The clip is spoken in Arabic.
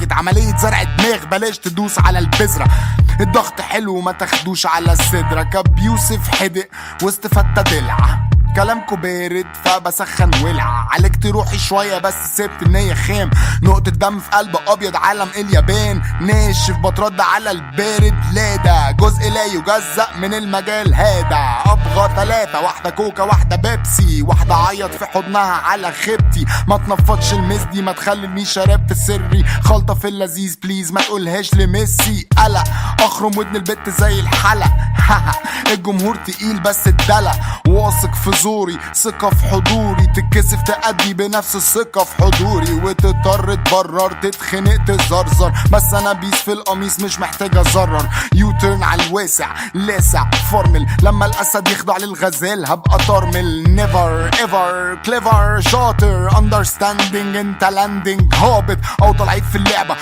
ماركت، عملية زرع دماغ بلاش تدوس على البذرة. الضغط حلو ما تاخدوش على الصدرة. كاب يوسف حدق وسط فتة دلع، كلامكو بارد فبسخن ولع. عالجت روحي شوية بس سبت النية خام، نقطة دم في قلب ابيض عالم اليابان. ناشف بترد على البارد، لا ده جزء لا يجزأ من المجال هذا. ابغى 3، واحدة كوكا واحدة بيبسي، واحدة عيط في حضنها على خيبتي. ما تنفضش المزدي ما تخلينيش اراب في سري، خلطة في اللذيذ بليز ما تقولهاش لميسي. قلق اخرم ودن البت زي الحلق الجمهور تقيل بس الدلع، واثق في زوري ثقة في حضوري. تتكسف تأدي بنفس الثقة في حضوري، وتضطر تبرر تتخنق تزرزر. بس انا بيس في القميص مش محتاج ازرر. يوترن على الواسع لاسع فورمل، لما الاسد يخضع للغزال هبقى طرمل. نيفر ايفر كليفر شاطر اندرستاندينج، انت لاندنج هابط او ضعيف في اللعبة.